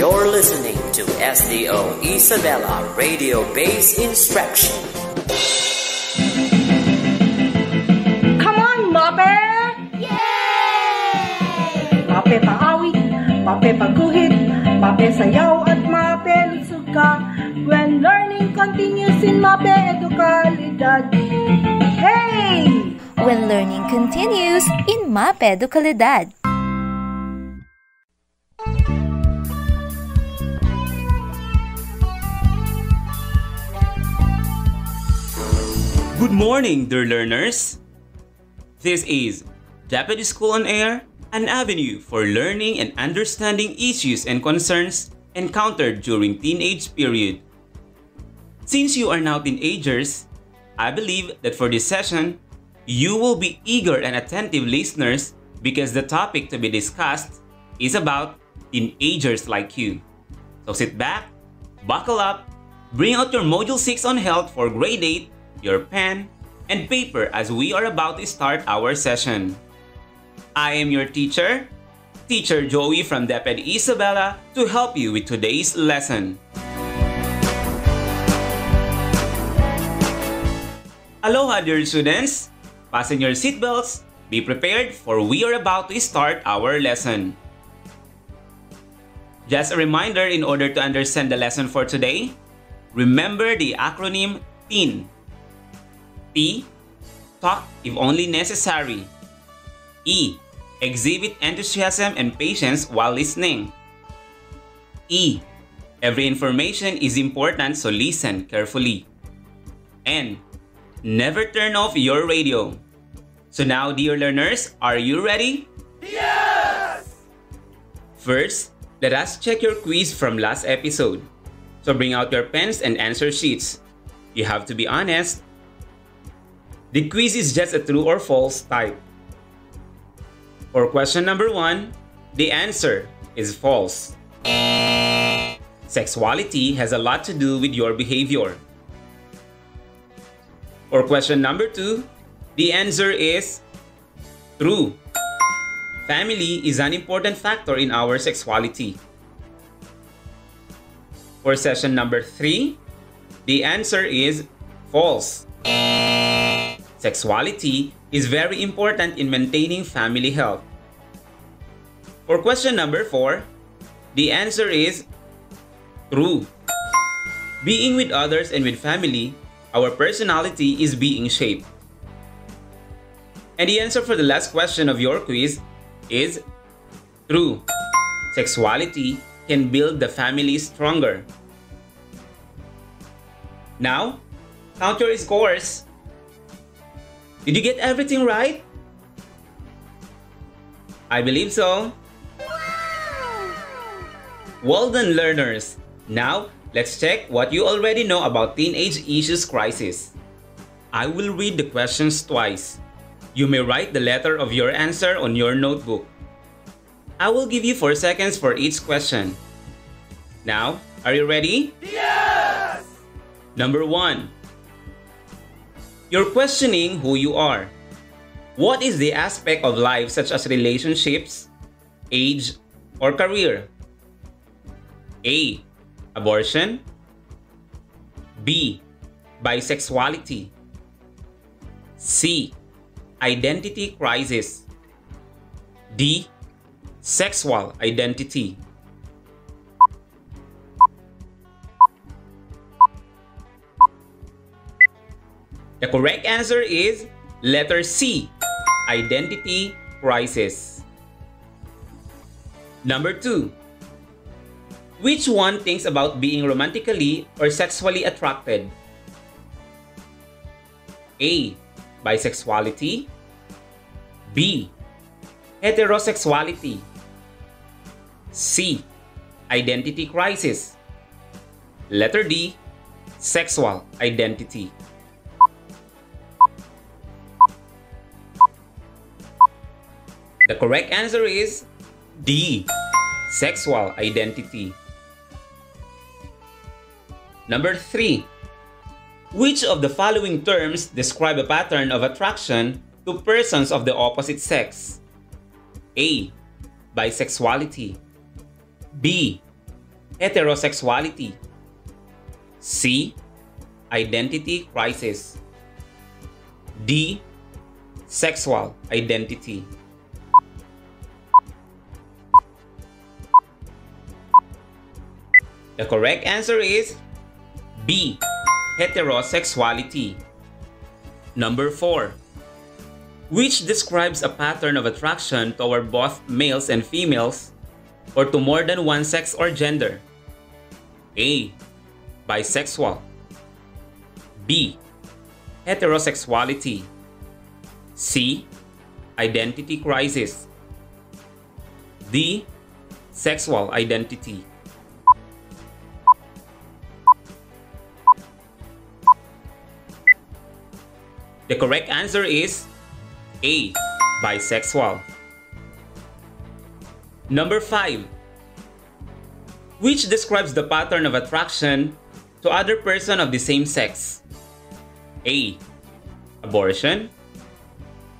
You're listening to SDO Isabela Radio-Based Instruction. Come on, Mapeh! Yay! Mapeh paawit, Mapeh pagguhit, Mapeh sayaw at Mapeh lusog ka. When learning continues in Mapeh Edukalidad. Hey! When learning continues in Mapeh Edukalidad. Good morning, dear learners! This is Deputy School on Air, an avenue for learning and understanding issues and concerns encountered during teenage period. Since you are now teenagers, I believe that for this session, you will be eager and attentive listeners because the topic to be discussed is about teenagers like you. So sit back, buckle up, bring out your Module 6 on Health for Grade 8, your pen, and paper as we are about to start our session. I am your teacher, Teacher Joey from DepEd Isabela, to help you with today's lesson. Aloha, dear students! Fasten your seatbelts, be prepared for we are about to start our lesson. Just a reminder, in order to understand the lesson for today, remember the acronym TEEN. T. Talk if only necessary. E. Exhibit enthusiasm and patience while listening. E. Every information is important, so listen carefully. N. Never turn off your radio. So now, dear learners, are you ready? Yes! First, let us check your quiz from last episode. So bring out your pens and answer sheets. You have to be honest. The quiz is just a true or false type. For question number 1, the answer is false. Sexuality has a lot to do with your behavior. For question number 2, the answer is true. Family is an important factor in our sexuality. For session number 3, the answer is false. Sexuality is very important in maintaining family health. For question number 4, the answer is true. Being with others and with family, our personality is being shaped. And the answer for the last question of your quiz is true. Sexuality can build the family stronger. Now, count your scores. Did you get everything right? I believe so. Well done, learners. Now, let's check what you already know about teenage issues crisis. I will read the questions twice. You may write the letter of your answer on your notebook. I will give you 4 seconds for each question. Now, are you ready? Yes! Number 1. You're questioning who you are. What is the aspect of life such as relationships, age, or career? A. Abortion. B. Bisexuality. C. Identity crisis. D. Sexual identity. The correct answer is letter C, identity crisis. Number 2. Which one thinks about being romantically or sexually attracted? A. Bisexuality. B. Heterosexuality. C. Identity crisis. Letter D. Sexual identity. The correct answer is D. Sexual identity. Number 3. Which of the following terms describe a pattern of attraction to persons of the opposite sex? A. Bisexuality. B. Heterosexuality. C. Identity crisis. D. Sexual identity. The correct answer is B. Heterosexuality. Number 4. Which describes a pattern of attraction toward both males and females or to more than one sex or gender? A. Bisexual. B. Heterosexuality. C. Identity crisis. D. Sexual identity. The correct answer is A. Bisexual. Number 5. Which describes the pattern of attraction to other person of the same sex? A. Abortion.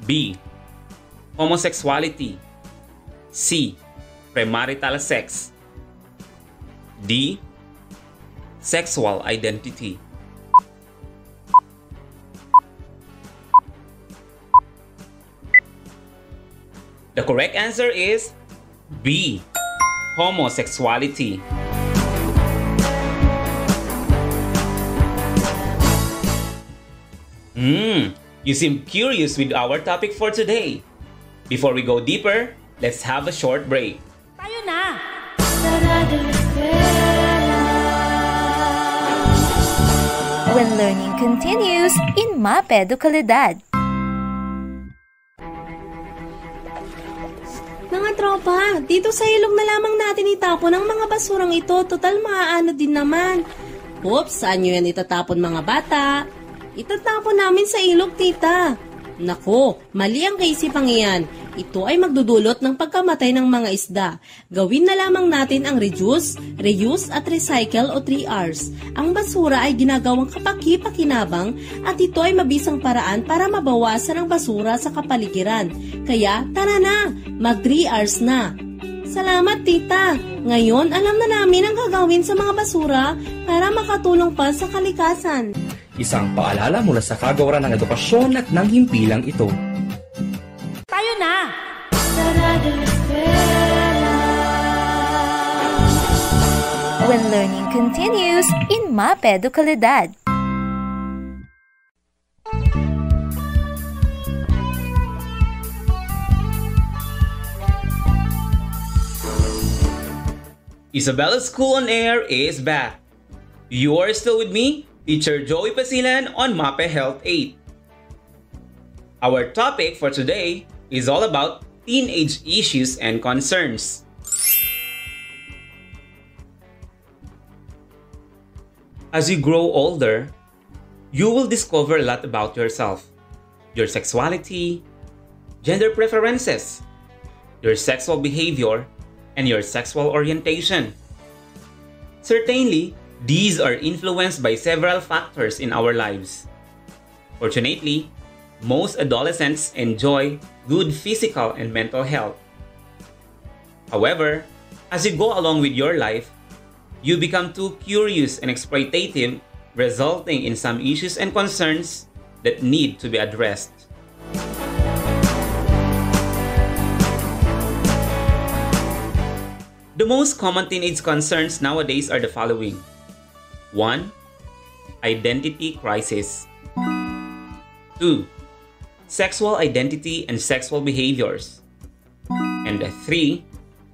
B. Homosexuality. C. Premarital sex. D. Sexual identity. The correct answer is B. Homosexuality. You seem curious with our topic for today. Before we go deeper, let's have a short break. Tayo na! When learning continues in Mapeh Educalidad. Mga tropa, dito sa ilog na lamang natin itapon ang mga basurang ito. Total maaano din naman. Oops, saan nyo yan itatapon mga bata? Itatapon namin sa ilog, tita. Nako, mali ang kaisipang iyan. Ito ay magdudulot ng pagkamatay ng mga isda. Gawin na lamang natin ang reduce, reuse at recycle o 3Rs. Ang basura ay ginagawang kapaki-pakinabang at ito ay mabisang paraan para mabawasan ang basura sa kapaligiran. Kaya tara na, mag 3Rs na. Salamat tita! Ngayon alam na namin ang gagawin sa mga basura para makatulong pa sa kalikasan. Isang paalala mula sa kagawaran ng edukasyon at ng himpilang ito. Tayo na! When learning continues in Mapeh Educalidad. Isabela's School on Air is back. You are still with me, Teacher Joey Pasilan on Mapeh Health 8. Our topic for today is all about teenage issues and concerns. As you grow older, you will discover a lot about yourself, your sexuality, gender preferences, your sexual behavior, and your sexual orientation. Certainly, these are influenced by several factors in our lives. Fortunately, most adolescents enjoy good physical and mental health. However, as you go along with your life, you become too curious and exploitative, resulting in some issues and concerns that need to be addressed. The most common teenage concerns nowadays are the following. 1. Identity crisis. 2. Sexual identity and sexual behaviors. And 3.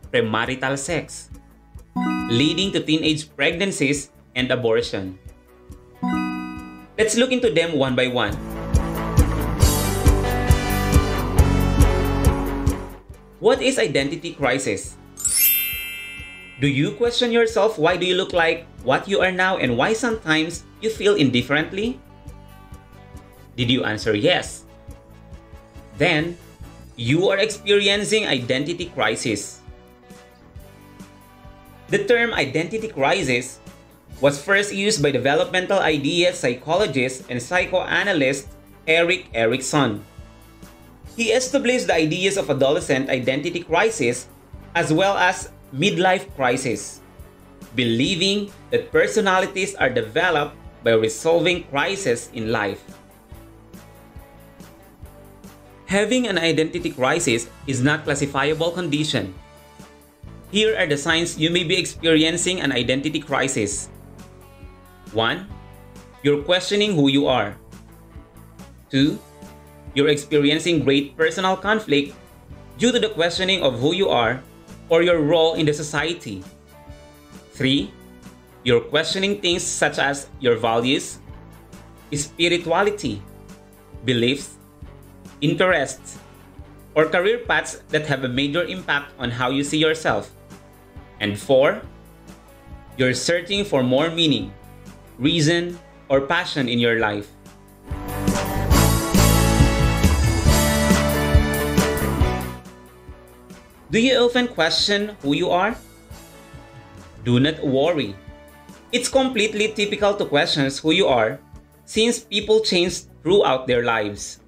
Premarital sex, leading to teenage pregnancies and abortion. Let's look into them one by one. What is identity crisis? Do you question yourself why do you look like what you are now and why sometimes you feel indifferently? Did you answer yes? Then, you are experiencing identity crisis. The term identity crisis was first used by developmental idea psychologist and psychoanalyst Erik Erikson. He established the ideas of adolescent identity crisis as well as midlife crisis, believing that personalities are developed by resolving crises in life. Having an identity crisis is not a classifiable condition. Here are the signs you may be experiencing an identity crisis. 1. You're questioning who you are. 2. You're experiencing great personal conflict due to the questioning of who you are or your role in the society. 3. You're questioning things such as your values, spirituality, beliefs, interests, or career paths that have a major impact on how you see yourself. And 4. You're searching for more meaning, reason, or passion in your life. Do you often question who you are? Do not worry. It's completely typical to question who you are since people change throughout their lives.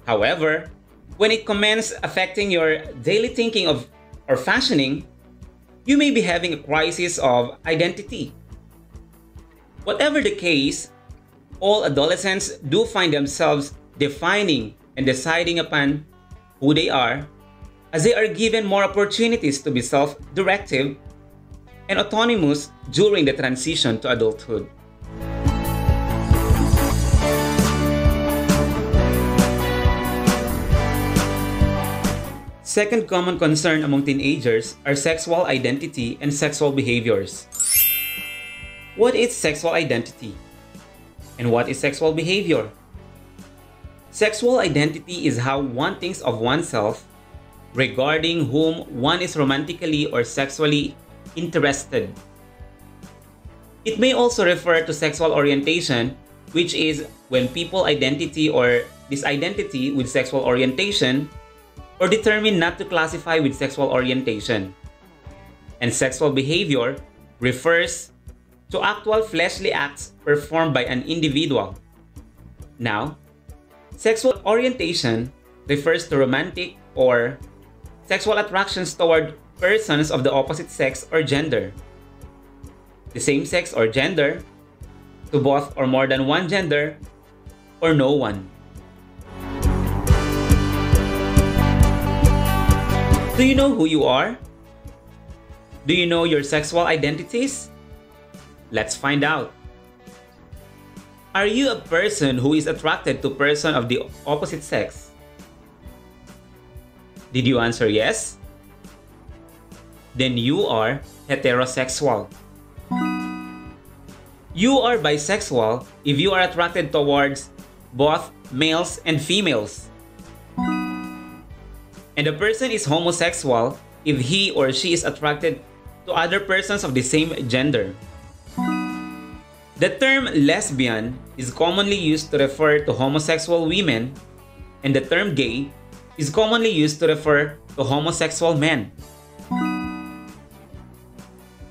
However, when it commences affecting your daily thinking of or fashioning, you may be having a crisis of identity. Whatever the case, all adolescents do find themselves defining and deciding upon who they are as they are given more opportunities to be self-directive and autonomous during the transition to adulthood. Second common concern among teenagers are sexual identity and sexual behaviors. What is sexual identity? And what is sexual behavior? Sexual identity is how one thinks of oneself regarding whom one is romantically or sexually interested. It may also refer to sexual orientation, which is when people identity or disidentity with sexual orientation or determine not to classify with sexual orientation. And sexual behavior refers to actual fleshly acts performed by an individual. Now, sexual orientation refers to romantic or sexual attractions toward persons of the opposite sex or gender, the same sex or gender, to both or more than one gender, or no one. Do you know who you are? Do you know your sexual identities? Let's find out. Are you a person who is attracted to a person of the opposite sex? Did you answer yes? Then you are heterosexual. You are bisexual if you are attracted towards both males and females. And a person is homosexual if he or she is attracted to other persons of the same gender. The term lesbian is commonly used to refer to homosexual women, and the term gay is commonly used to refer to homosexual men.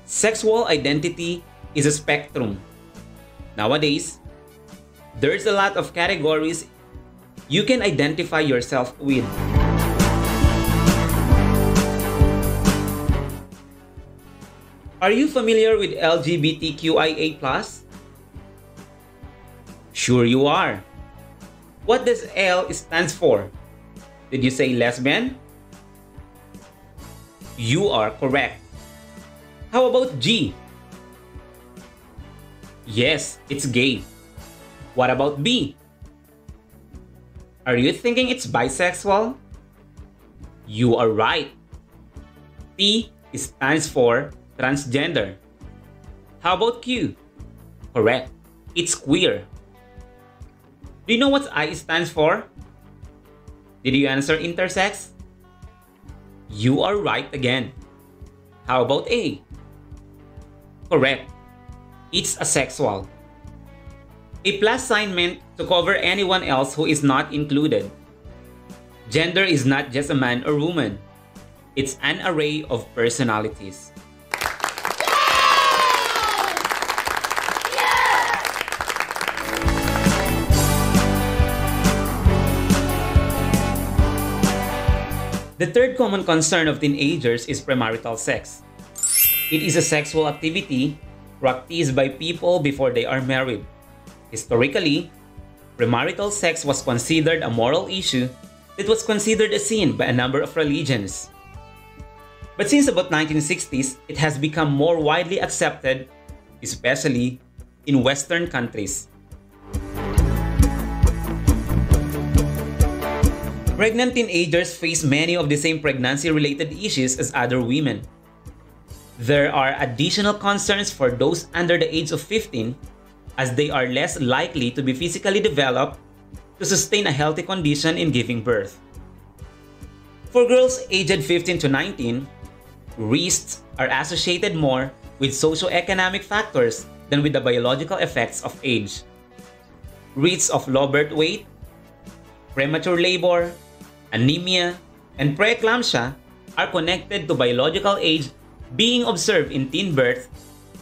Sexual identity is a spectrum. Nowadays, there's a lot of categories you can identify yourself with. Are you familiar with LGBTQIA+? Sure you are. What does L stands for? Did you say lesbian? You are correct. How about G? Yes, it's gay. What about B? Are you thinking it's bisexual? You are right. T stands for transgender. How about Q? Correct. It's queer. Do you know what I stands for? Did you answer intersex? You are right again. How about A? Correct. It's asexual. A plus sign meant to cover anyone else who is not included. Gender is not just a man or woman. It's an array of personalities. The third common concern of teenagers is premarital sex. It is a sexual activity practiced by people before they are married. Historically, premarital sex was considered a moral issue that was considered a sin by a number of religions. But since about 1960s, it has become more widely accepted, especially in Western countries. Pregnant teenagers face many of the same pregnancy-related issues as other women. There are additional concerns for those under the age of 15, as they are less likely to be physically developed to sustain a healthy condition in giving birth. For girls aged 15 to 19, risks are associated more with socioeconomic factors than with the biological effects of age. Risks of low birth weight, premature labor, anemia, and preeclampsia are connected to biological age being observed in teen birth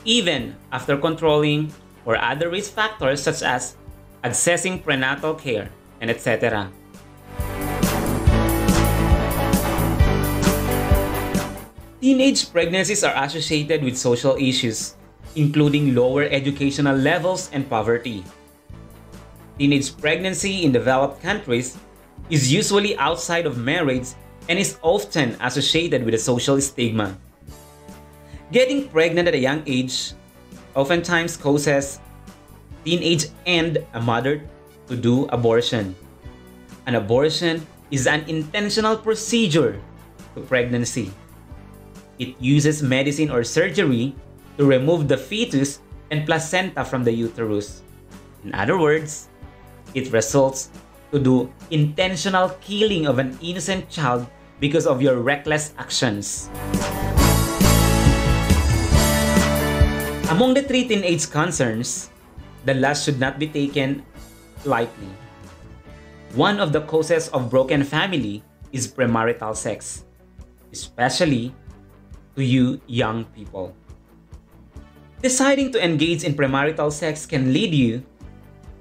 even after controlling or other risk factors such as accessing prenatal care and etc. Teenage pregnancies are associated with social issues, including lower educational levels and poverty. Teenage pregnancy in developed countries is usually outside of marriage and is often associated with a social stigma. Getting pregnant at a young age oftentimes causes teenage and a mother to do abortion. An abortion is an intentional procedure to pregnancy. It uses medicine or surgery to remove the fetus and placenta from the uterus. In other words, it results to do intentional killing of an innocent child because of your reckless actions. Among the three teenage concerns, the last should not be taken lightly. One of the causes of broken family is premarital sex, especially to you young people. Deciding to engage in premarital sex can lead you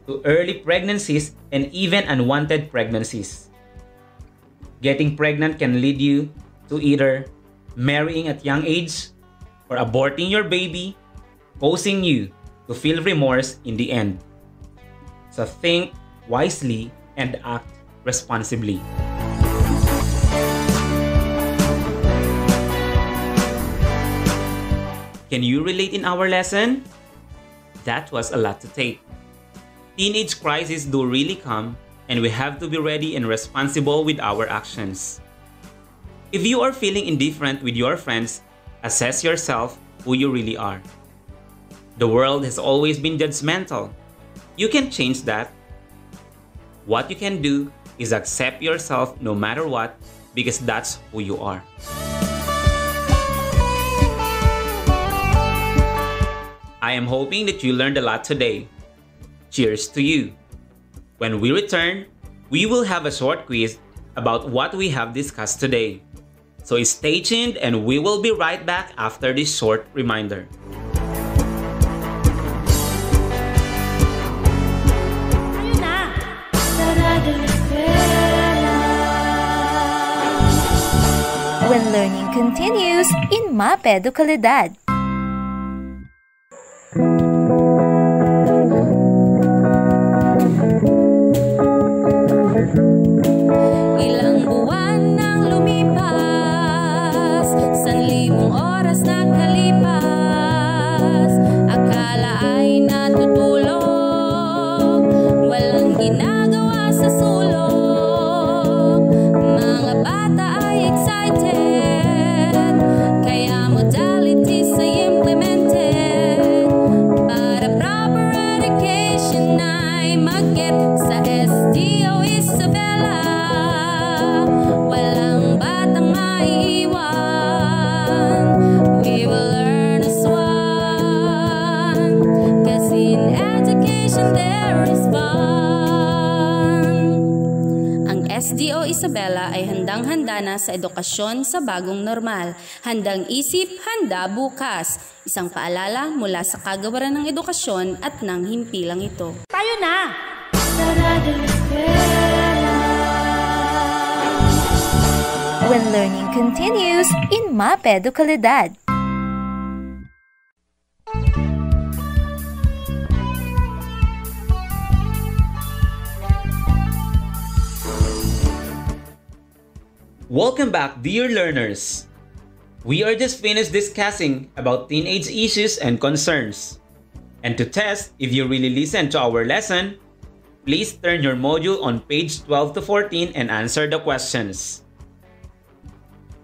to early pregnancies and even unwanted pregnancies. Getting pregnant can lead you to either marrying at young age or aborting your baby, causing you to feel remorse in the end. So think wisely and act responsibly. Can you relate in our lesson? That was a lot to take. Teenage crises do really come, and we have to be ready and responsible with our actions. If you are feeling indifferent with your friends, assess yourself who you really are. The world has always been judgmental. You can change that. What you can do is accept yourself no matter what, because that's who you are. I am hoping that you learned a lot today. Cheers to you. When we return, we will have a short quiz about what we have discussed today. So stay tuned and we will be right back after this short reminder. When learning continues in Mapeh Edukalidad. Ilang buwan nang lumipas, 1,000 oras nakalipas, akala ay natutulog, walang ginagawa sa sulok, mga bata ay excited, kaya modalities ay implemented, para proper education ay mag-get sa SDO Isabela. Walang batang maiiwan. We will learn as one. Kasi in education there is fun. Ang SDO Isabela ay handang-handa na sa edukasyon sa bagong normal. Handang isip, handa bukas. Isang paalala mula sa Kagawaran ng Edukasyon at ng himpilang ito. Tayo na! when learning continues in Mapeh Educalidad. Welcome back, dear learners. We are just finished discussing about teenage issues and concerns. And to test if you really listened to our lesson, please turn your module on page 12 to 14 and answer the questions.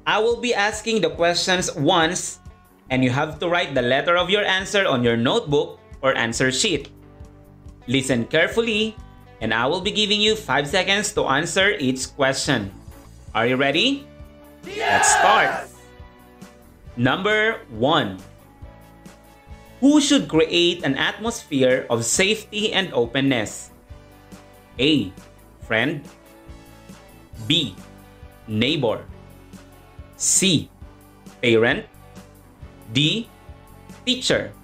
I will be asking the questions once, and you have to write the letter of your answer on your notebook or answer sheet. Listen carefully, and I will be giving you 5 seconds to answer each question. Are you ready? Yes! Let's start. Number 1. Who should create an atmosphere of safety and openness? A. Friend. B. Neighbor. C. Parent. D. Teacher.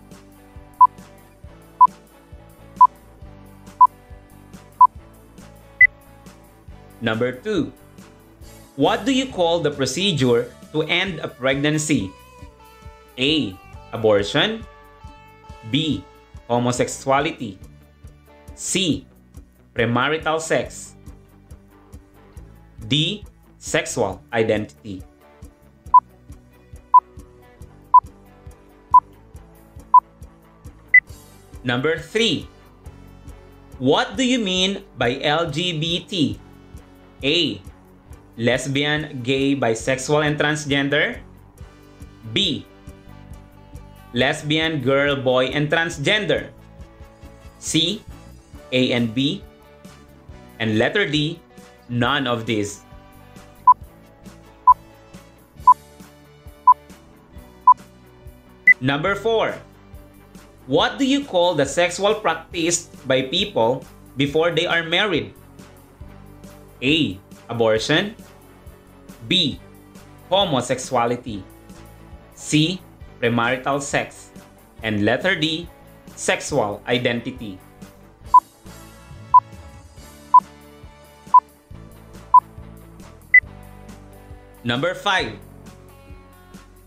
Number 2. What do you call the procedure to end a pregnancy? A. Abortion. B. Homosexuality. C. Premarital sex. D. Sexual identity. Number 3. What do you mean by LGBT? A. Lesbian, gay, bisexual, and transgender. B. Lesbian, girl, boy, and transgender. C. A and B. And letter D. None of these. Number 4. What do you call the sexual practice by people before they are married? A. Abortion. B. Homosexuality. C. Premarital sex. And letter D. Sexual identity. Number 5.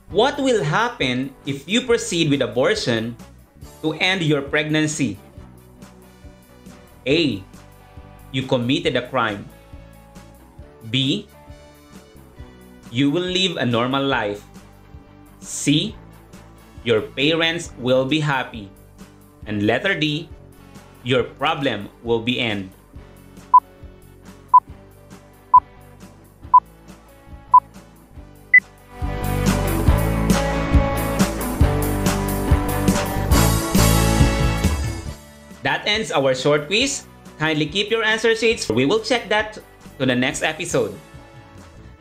What will happen if you proceed with abortion to end your pregnancy? A. You committed a crime. B. You will live a normal life. C. Your parents will be happy. And letter D. Your problem will be end. That ends our short quiz. Kindly keep your answer sheets. We will check that to the next episode.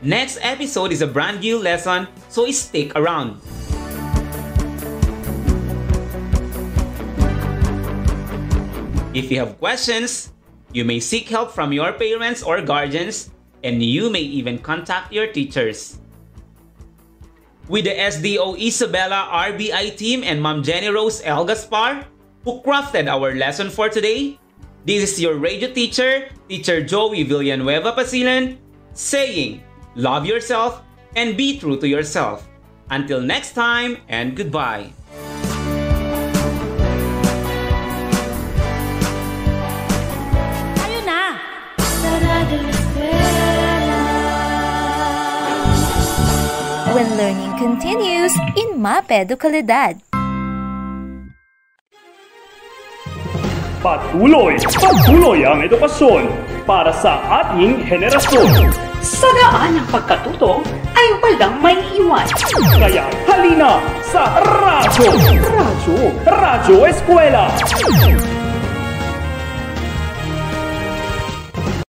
Next episode is a brand new lesson, so stick around. If you have questions, you may seek help from your parents or guardians, and you may even contact your teachers. With the SDO Isabela RBI team and Ma'am Jenny Rose L. Gaspar, who crafted our lesson for today, this is your radio teacher, Teacher Joey Villanueva Pasilan, saying, love yourself and be true to yourself. Until next time, and goodbye. Tayo na! Sa Radyo Eskwela. When learning continues in Mapeh Educalidad. Patuloy ang edukasyon para sa ating henerasyon. Sa daan ng pagkatuto ay walang may iwan. Kaya halina sa Radyo Eskwela.